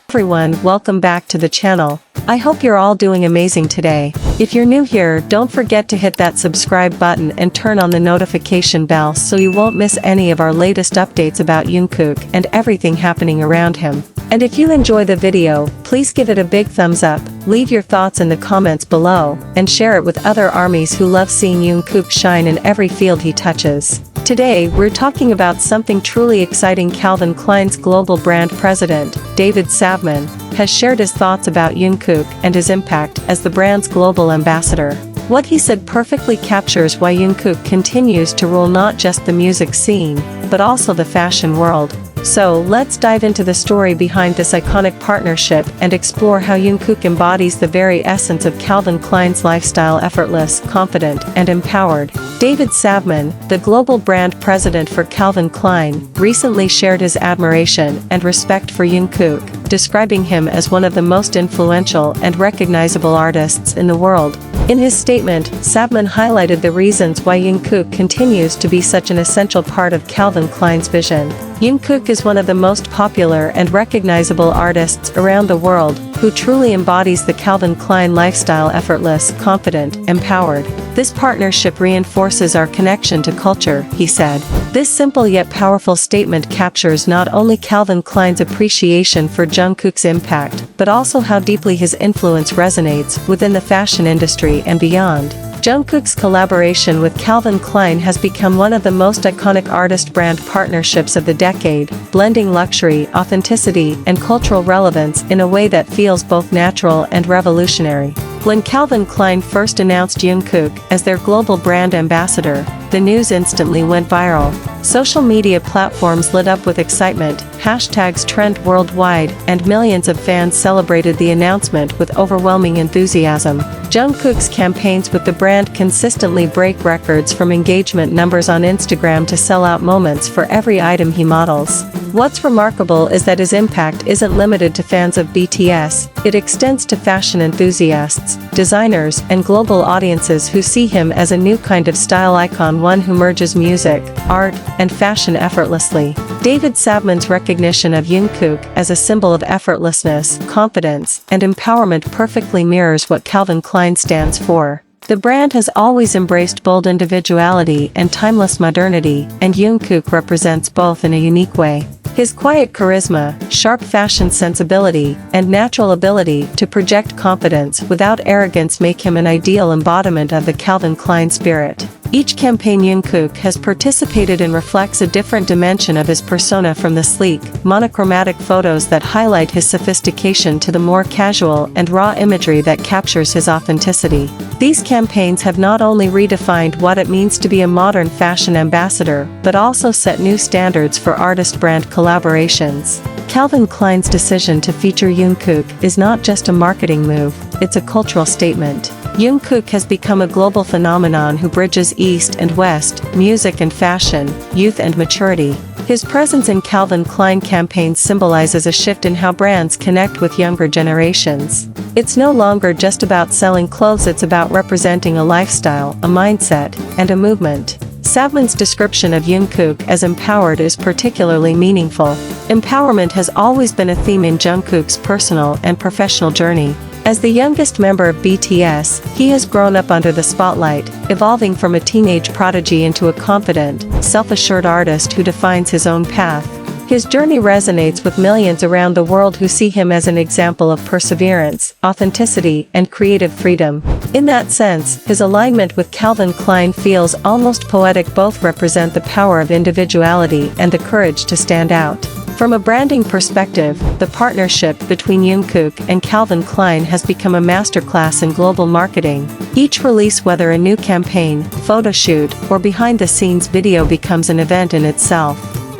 Everyone, welcome back to the channel. I hope you're all doing amazing today. If you're new here, don't forget to hit that subscribe button and turn on the notification bell so you won't miss any of our latest updates about Jungkook and everything happening around him. And if you enjoy the video, please give it a big thumbs up, leave your thoughts in the comments below, and share it with other armies who love seeing Jungkook shine in every field he touches. Today, we're talking about something truly exciting. Calvin Klein's global brand president, David Savman, has shared his thoughts about Jungkook and his impact as the brand's global ambassador. What he said perfectly captures why Jungkook continues to rule not just the music scene, but also the fashion world. So, let's dive into the story behind this iconic partnership and explore how Jungkook embodies the very essence of Calvin Klein's lifestyle: effortless, confident, and empowered. David Savman, the global brand president for Calvin Klein, recently shared his admiration and respect for Jungkook, describing him as one of the most influential and recognizable artists in the world. In his statement, Savman highlighted the reasons why Jungkook continues to be such an essential part of Calvin Klein's vision. Jungkook is one of the most popular and recognizable artists around the world, who truly embodies the Calvin Klein lifestyle: effortless, confident, empowered. This partnership reinforces our connection to culture, he said. This simple yet powerful statement captures not only Calvin Klein's appreciation for Jungkook's impact, but also how deeply his influence resonates within the fashion industry and beyond. Jungkook's collaboration with Calvin Klein has become one of the most iconic artist-brand partnerships of the decade, blending luxury, authenticity, and cultural relevance in a way that feels both natural and revolutionary. When Calvin Klein first announced Jungkook as their global brand ambassador, the news instantly went viral. Social media platforms lit up with excitement, hashtags trend worldwide, and millions of fans celebrated the announcement with overwhelming enthusiasm. Jungkook's campaigns with the brand consistently break records, from engagement numbers on Instagram to sell-out moments for every item he models. What's remarkable is that his impact isn't limited to fans of BTS, it extends to fashion enthusiasts, designers, and global audiences who see him as a new kind of style icon, one who merges music, art, and fashion effortlessly. David Savman's recognition of Jungkook as a symbol of effortlessness, confidence, and empowerment perfectly mirrors what Calvin Klein stands for. The brand has always embraced bold individuality and timeless modernity, and Jungkook represents both in a unique way. His quiet charisma, sharp fashion sensibility, and natural ability to project confidence without arrogance make him an ideal embodiment of the Calvin Klein spirit. Each campaign Jungkook has participated in reflects a different dimension of his persona, from the sleek, monochromatic photos that highlight his sophistication to the more casual and raw imagery that captures his authenticity. These campaigns have not only redefined what it means to be a modern fashion ambassador, but also set new standards for artist-brand collaborations. Calvin Klein's decision to feature Jungkook is not just a marketing move, it's a cultural statement. Jungkook has become a global phenomenon who bridges East and West, music and fashion, youth and maturity. His presence in Calvin Klein campaigns symbolizes a shift in how brands connect with younger generations. It's no longer just about selling clothes, it's about representing a lifestyle, a mindset, and a movement. Savman's description of Jungkook as empowered is particularly meaningful. Empowerment has always been a theme in Jungkook's personal and professional journey. As the youngest member of BTS, he has grown up under the spotlight, evolving from a teenage prodigy into a confident, self-assured artist who defines his own path. His journey resonates with millions around the world who see him as an example of perseverance, authenticity, and creative freedom. In that sense, his alignment with Calvin Klein feels almost poetic. Both represent the power of individuality and the courage to stand out. From a branding perspective, the partnership between Jungkook and Calvin Klein has become a masterclass in global marketing. Each release, whether a new campaign, photo shoot, or behind-the-scenes video, becomes an event in itself.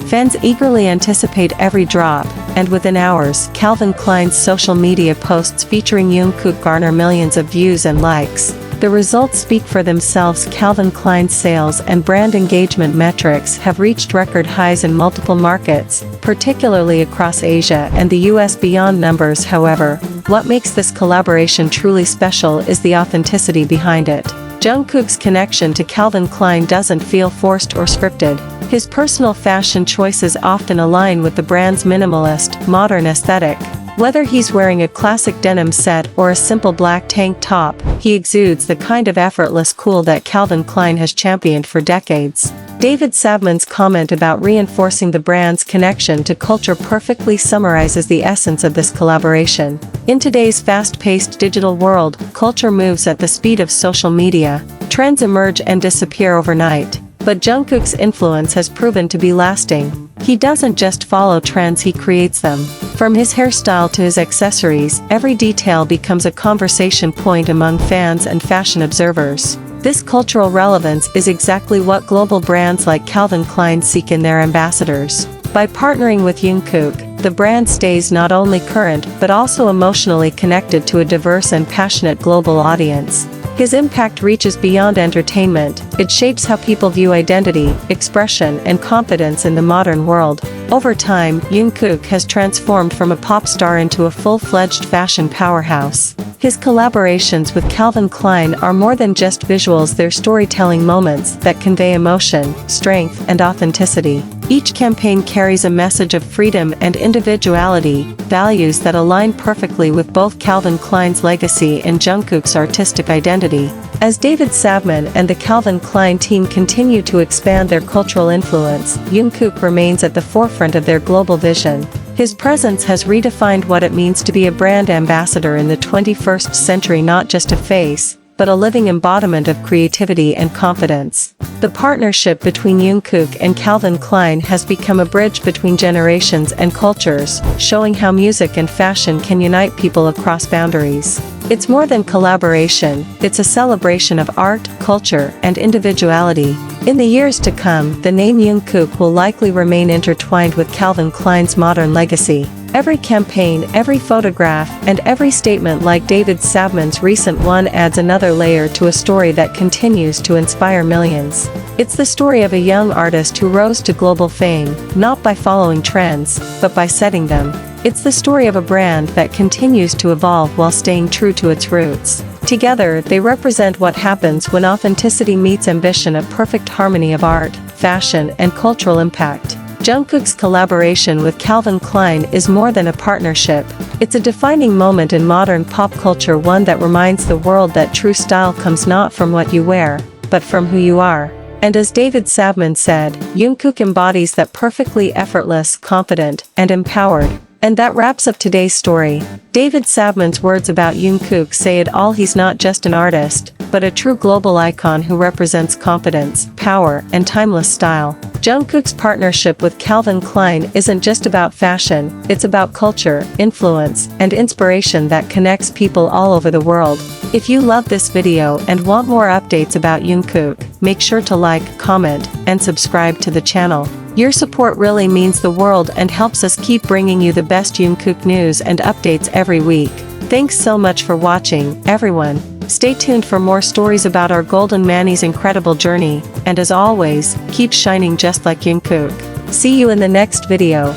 Fans eagerly anticipate every drop, and within hours, Calvin Klein's social media posts featuring Jungkook garner millions of views and likes. The results speak for themselves. Calvin Klein's sales and brand engagement metrics have reached record highs in multiple markets, particularly across Asia and the US. Beyond numbers, however, what makes this collaboration truly special is the authenticity behind it. Jungkook's connection to Calvin Klein doesn't feel forced or scripted. His personal fashion choices often align with the brand's minimalist, modern aesthetic. Whether he's wearing a classic denim set or a simple black tank top, he exudes the kind of effortless cool that Calvin Klein has championed for decades. David Savman's comment about reinforcing the brand's connection to culture perfectly summarizes the essence of this collaboration. In today's fast-paced digital world, culture moves at the speed of social media. Trends emerge and disappear overnight. But Jungkook's influence has proven to be lasting. He doesn't just follow trends, he creates them. From his hairstyle to his accessories, every detail becomes a conversation point among fans and fashion observers. This cultural relevance is exactly what global brands like Calvin Klein seek in their ambassadors. By partnering with Jungkook, the brand stays not only current but also emotionally connected to a diverse and passionate global audience. His impact reaches beyond entertainment. It shapes how people view identity, expression, and confidence in the modern world. Over time, Jungkook has transformed from a pop star into a full-fledged fashion powerhouse. His collaborations with Calvin Klein are more than just visuals, they're storytelling moments that convey emotion, strength, and authenticity. Each campaign carries a message of freedom and individuality, values that align perfectly with both Calvin Klein's legacy and Jungkook's artistic identity. As David Savman and the Calvin Klein team continue to expand their cultural influence, Jungkook remains at the forefront of their global vision. His presence has redefined what it means to be a brand ambassador in the 21st century, not just a face, but a living embodiment of creativity and confidence. The partnership between Jungkook and Calvin Klein has become a bridge between generations and cultures, showing how music and fashion can unite people across boundaries. It's more than collaboration, it's a celebration of art, culture, and individuality. In the years to come, the name Jungkook will likely remain intertwined with Calvin Klein's modern legacy. Every campaign, every photograph, and every statement like David Savman's recent one adds another layer to a story that continues to inspire millions. It's the story of a young artist who rose to global fame, not by following trends, but by setting them. It's the story of a brand that continues to evolve while staying true to its roots. Together, they represent what happens when authenticity meets ambition, a perfect harmony of art, fashion, and cultural impact. Jungkook's collaboration with Calvin Klein is more than a partnership. It's a defining moment in modern pop culture, one that reminds the world that true style comes not from what you wear, but from who you are. And as David Savman said, Jungkook embodies that perfectly: effortless, confident, and empowered. And that wraps up today's story. David Savman's words about Jungkook say it all. He's not just an artist, but a true global icon who represents confidence, power, and timeless style. Jungkook's partnership with Calvin Klein isn't just about fashion, it's about culture, influence, and inspiration that connects people all over the world. If you love this video and want more updates about Jungkook, make sure to like, comment, and subscribe to the channel. Your support really means the world and helps us keep bringing you the best Jungkook news and updates every week. Thanks so much for watching, everyone. Stay tuned for more stories about our golden Maknae's incredible journey, and as always, keep shining just like Jungkook. See you in the next video.